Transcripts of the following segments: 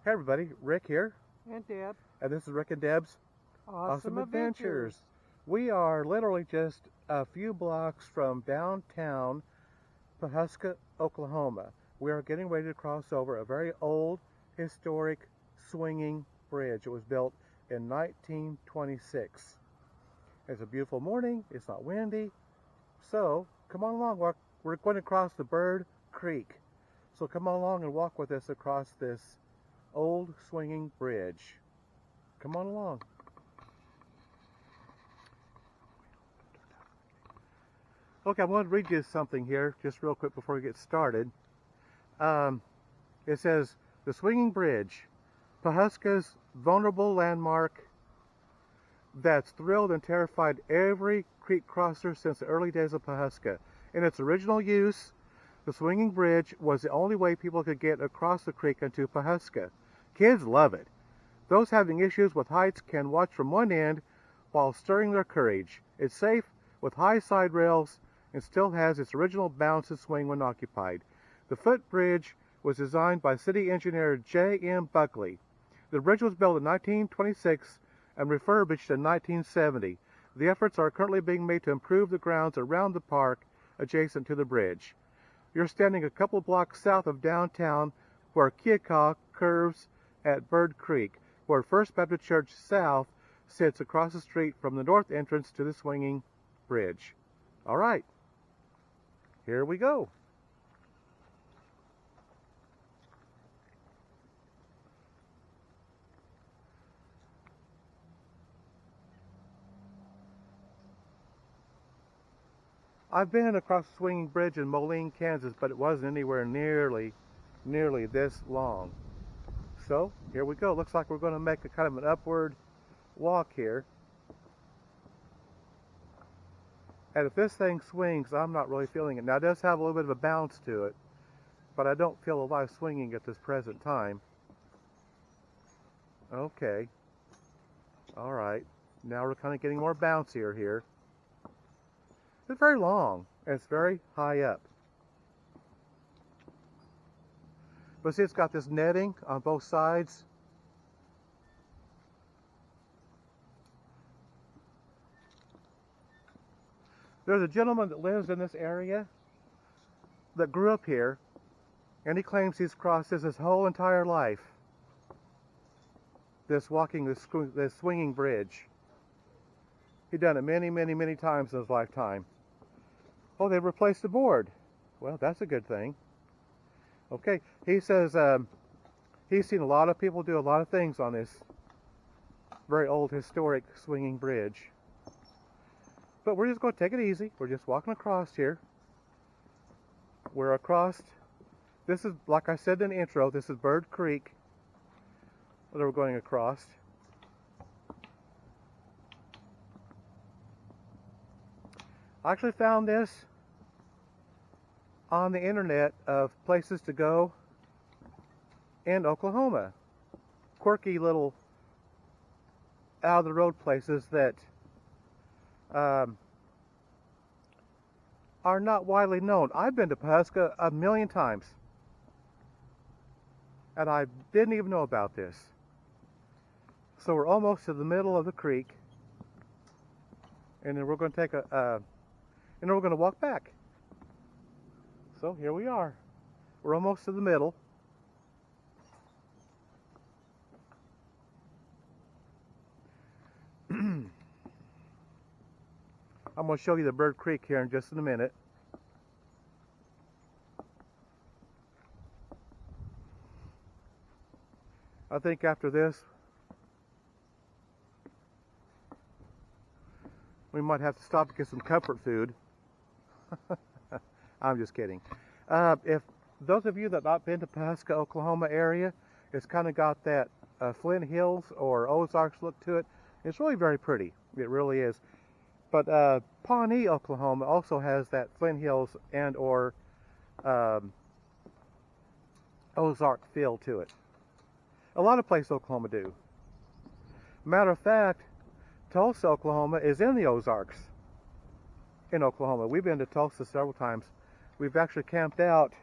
Hey everybody, Rick here, And Deb. and this is Rick and Deb's Awesome Adventures. We are literally just a few blocks from downtown Pawhuska, Oklahoma. We are getting ready to cross over a very old, historic, swinging bridge. It was built in 1926. It's a beautiful morning, it's not windy, so come on along. We're going to cross the Bird Creek. So come on along and walk with us across this old swinging bridge. Come on along. Okay, I want to read you something here just real quick before we get started. It says, the swinging bridge, Pawhuska's vulnerable landmark that's thrilled and terrified every creek crosser since the early days of Pawhuska. In its original use, the swinging bridge was the only way people could get across the creek into Pawhuska. Kids love it. Those having issues with heights can watch from one end while stirring their courage. It's safe with high side rails and still has its original bounce and swing when occupied. The footbridge was designed by city engineer J.M. Buckley. The bridge was built in 1926 and refurbished in 1970. The efforts are currently being made to improve the grounds around the park adjacent to the bridge. You're standing a couple blocks south of downtown where Keokuk curves at Bird Creek, where First Baptist Church South sits across the street from the north entrance to the swinging bridge. All right, here we go. I've been across the swinging bridge in Moline, Kansas, but it wasn't anywhere nearly this long. So here we go. Looks like we're going to make a kind of an upward walk here. And if this thing swings, I'm not really feeling it. Now it does have a little bit of a bounce to it, but I don't feel a lot of swinging at this present time. Okay. All right. Now we're kind of getting more bouncier here. It's very long, and it's very high up. But see, it's got this netting on both sides. There's a gentleman that lives in this area that grew up here, and he claims he's crossed this his whole entire life. This swinging bridge. He'd done it many, many, many times in his lifetime. Oh, they replaced the board. Well, that's a good thing. Okay, he says he's seen a lot of people do a lot of things on this very old historic swinging bridge. But we're just going to take it easy. We're just walking across here. We're across. This is, like I said in the intro, this is Bird Creek that we're going across. I actually found this on the internet of places to go in Oklahoma. Quirky little out of the road places that are not widely known. I've been to Pawhuska a million times, and I didn't even know about this. So we're almost to the middle of the creek, and then we're going to take and then we're going to walk back. So here we are. We're almost to the middle. I'm going to show you the Bird Creek here in just a minute. I think after this, we might have to stop and get some comfort food. I'm just kidding. If those of you that have not been to Pawhuska, Oklahoma area, it's kind of got that Flint Hills or Ozarks look to it. It's really very pretty. It really is. But Pawnee, Oklahoma also has that Flint Hills and or Ozark feel to it. A lot of places Oklahoma do. Matter of fact, Tulsa, Oklahoma is in the Ozarks in Oklahoma. We've been to Tulsa several times. We've actually camped out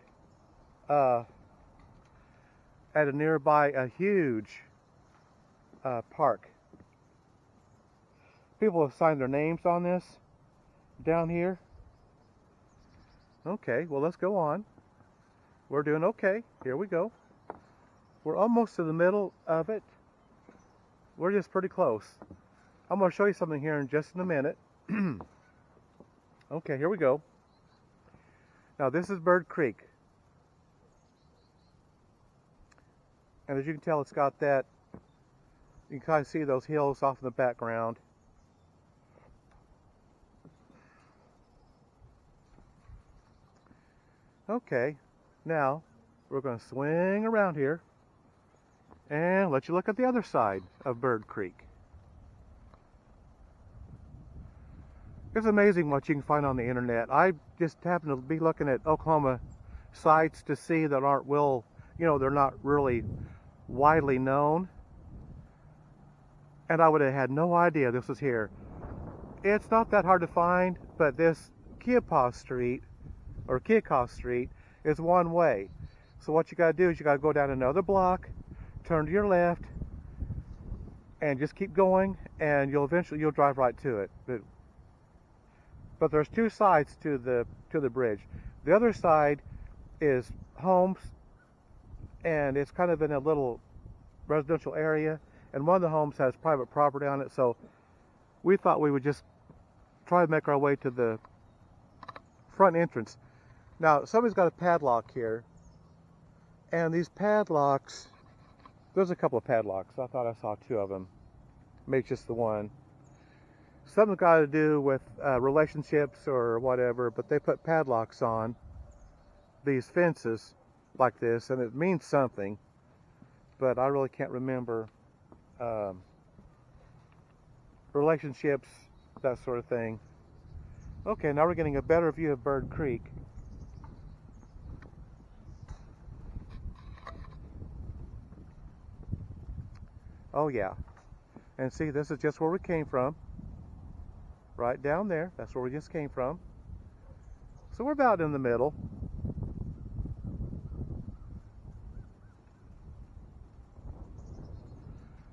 at a nearby a huge park. People have signed their names on this down here. Okay, well, let's go on. We're doing okay. Here we go. We're almost to the middle of it. We're just pretty close. I'm going to show you something here in just a minute. Okay, here we go. Now, this is Bird Creek. And as you can tell, it's got that, you can kind of see those hills off in the background. Okay, now we're going to swing around here and let you look at the other side of Bird Creek. It's amazing what you can find on the internet. I just happen to be looking at Oklahoma sites to see that aren't they're not really widely known. And I would have had no idea this was here. It's not that hard to find, but this Kiyakaw Street is one way. So what you got to do is you got to go down another block, turn to your left, and just keep going, and you'll drive right to it. But there's two sides to the bridge. The other side is homes, and it's kind of in a little residential area, and one of the homes has private property on it, so we thought we would just try to make our way to the front entrance. Now, somebody's got a padlock here, and these padlocks, there's a couple of padlocks. I thought I saw two of them, maybe just the one. Something's got to do with relationships or whatever, but they put padlocks on these fences like this, and it means something, but I really can't remember. Relationships, that sort of thing. Okay, now we're getting a better view of Bird Creek. Oh yeah, and see, this is just where we came from. Right down there, that's where we just came from. So we're about in the middle.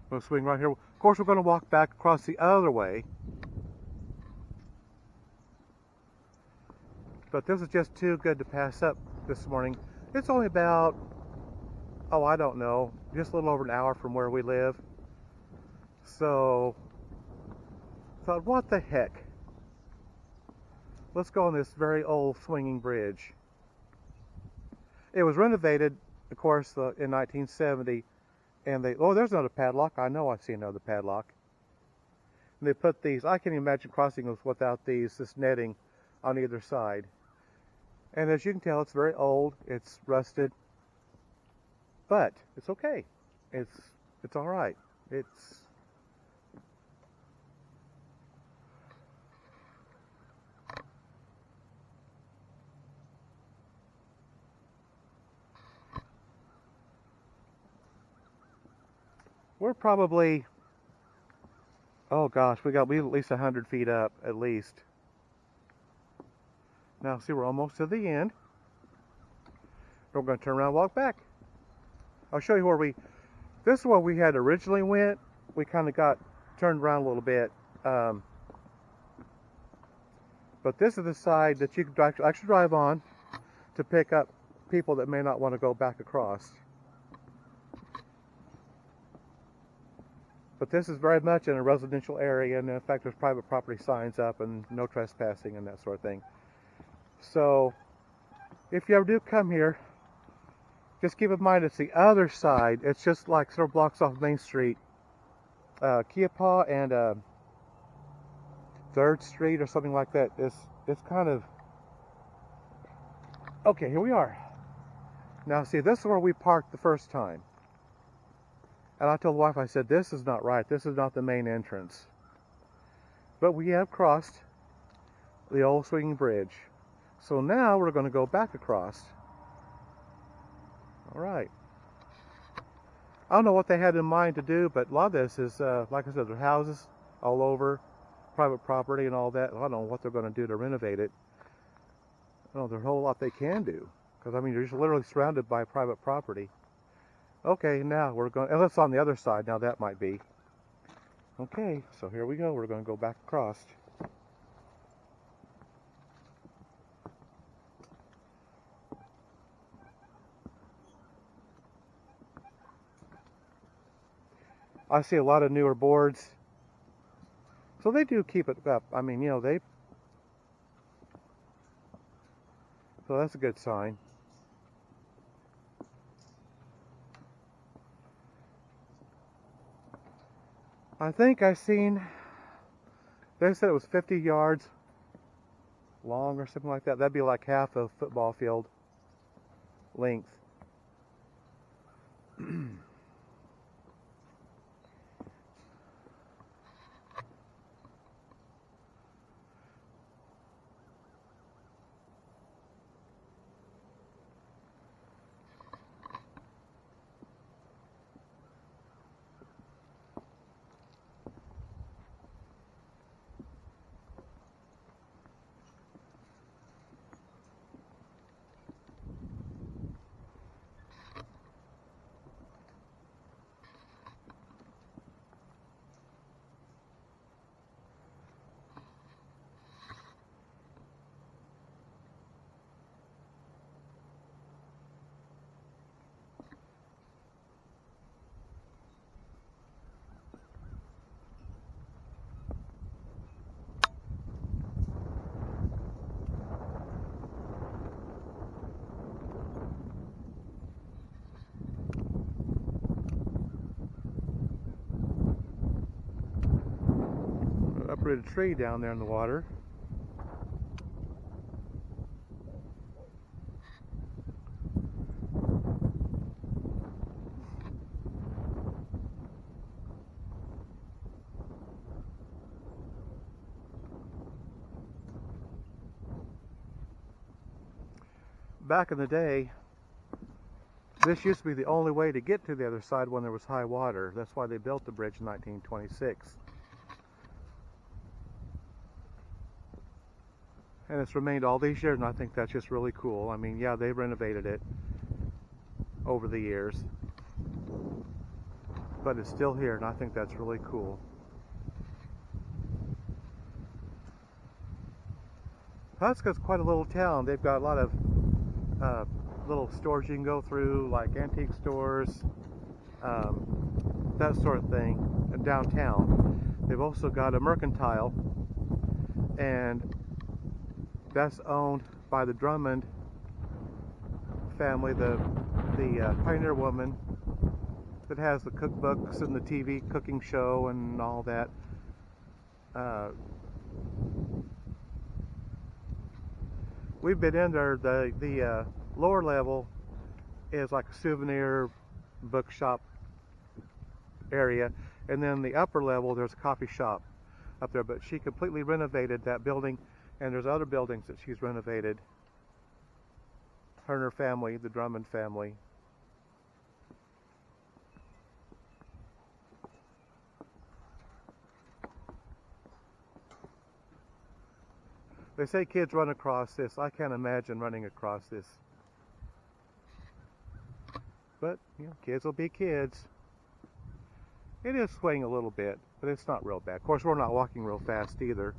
We'll swing right here. Of course, we're going to walk back across the other way. But this is just too good to pass up this morning. It's only about, I don't know, just a little over an hour from where we live. So, thought, what the heck? Let's go on this very old swinging bridge. It was renovated, of course, in 1970. And there's another padlock. I know I see another padlock. And they put these, I can't even imagine crossing this without this netting on either side. And as you can tell, it's very old. It's rusted. But it's okay. It's all right. We're probably, oh gosh, we at least 100 feet up, at least. Now, see, we're almost to the end. We're going to turn around and walk back. I'll show you this is where we had originally went. We kind of got turned around a little bit. But this is the side that you can actually drive on to pick up people that may not want to go back across. But this is very much in a residential area, and in fact there's private property signs up and no trespassing and that sort of thing. So if you ever do come here, just keep in mind it's the other side. It's just like several blocks off Main Street. Kiyakaw and 3rd Street or something like that. It's kind of... Okay, here we are. Now see, this is where we parked the first time. And I told the wife, I said, this is not right. This is not the main entrance. But we have crossed the old swinging bridge. So now we're going to go back across. All right. I don't know what they had in mind to do, but a lot of this is, like I said, there are houses all over, private property and all that. I don't know what they're going to do to renovate it. I don't know, there's a whole lot they can do. Because, I mean, you're just literally surrounded by private property. Okay, now we're going, and let's on the other side. Now that might be. Okay, so here we go. We're going to go back across. I see a lot of newer boards. So they do keep it up. I mean, you know, so that's a good sign. I think I seen, they said it was 50 yards long or something like that. That'd be like half a football field length. Uprooted tree down there in the water. Back in the day, this used to be the only way to get to the other side when there was high water. That's why they built the bridge in 1926. And it's remained all these years, and I think that's just really cool. I mean, yeah, they renovated it over the years, but it's still here, and I think that's really cool. Pawhuska's quite a little town. They've got a lot of little stores you can go through, like antique stores, that sort of thing, downtown. They've also got a mercantile, and that's owned by the Drummond family, the pioneer woman that has the cookbooks and the TV cooking show and all that. We've been in there. The lower level is like a souvenir bookshop area, and then the upper level there's a coffee shop up there. But she completely renovated that building, and there's other buildings that she's renovated. Her and her family, the Drummond family. They say kids run across this. I can't imagine running across this. But, you know, kids will be kids. It is swaying a little bit, but it's not real bad. Of course, we're not walking real fast either.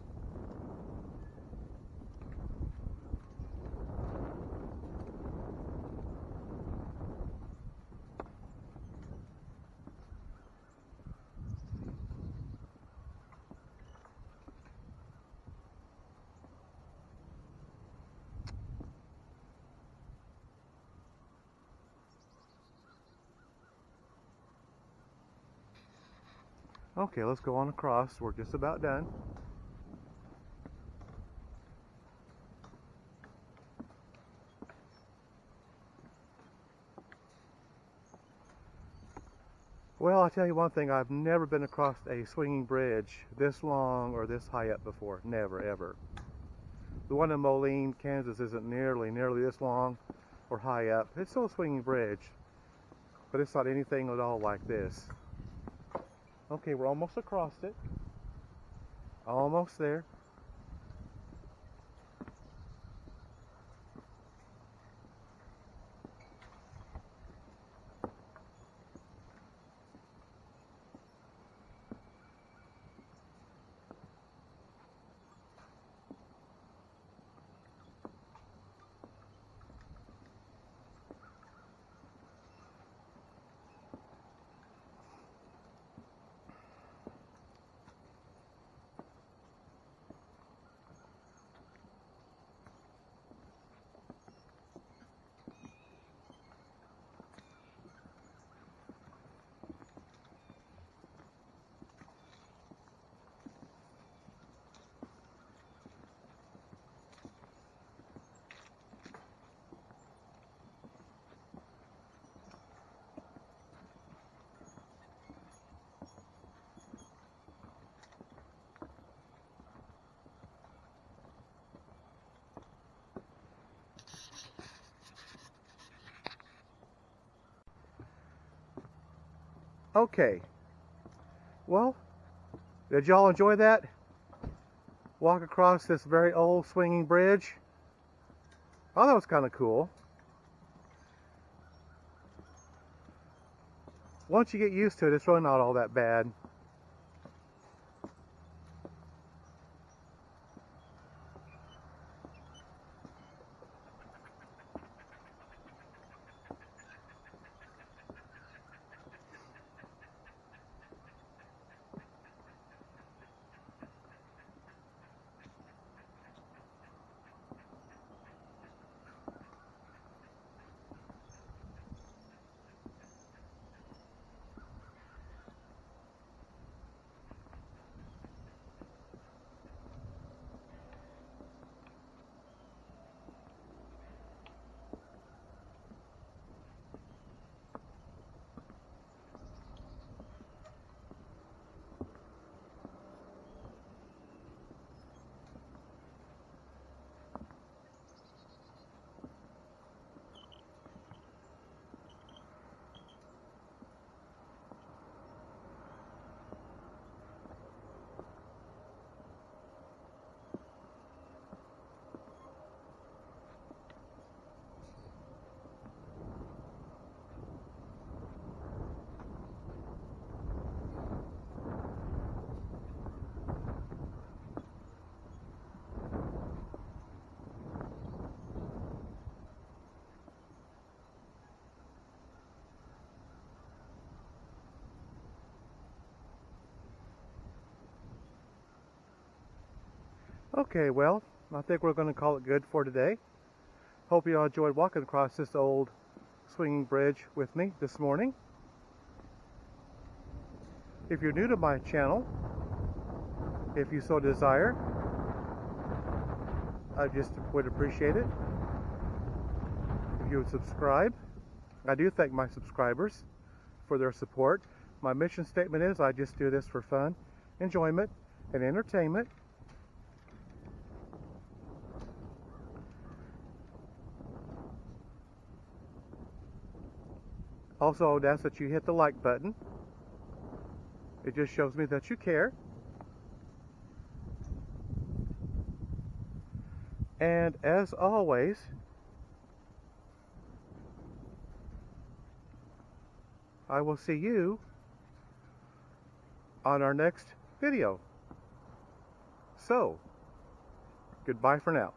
Okay, let's go on across. We're just about done. Well, I'll tell you one thing. I've never been across a swinging bridge this long or this high up before. Never, ever. The one in Moline, Kansas isn't nearly this long or high up. It's still a swinging bridge, but it's not anything at all like this. Okay, we're almost across it. Almost there. Okay, well, did y'all enjoy that? Walk across this very old swinging bridge. Oh, that was kind of cool. Once you get used to it, it's really not all that bad. Okay, well, I think we're going to call it good for today. Hope you all enjoyed walking across this old swinging bridge with me this morning. If you're new to my channel, if you so desire, I just would appreciate it if you would subscribe. I do thank my subscribers for their support. My mission statement is I just do this for fun, enjoyment, and entertainment. Also, I would ask that you hit the like button. It just shows me that you care. And as always, I will see you on our next video. So, goodbye for now.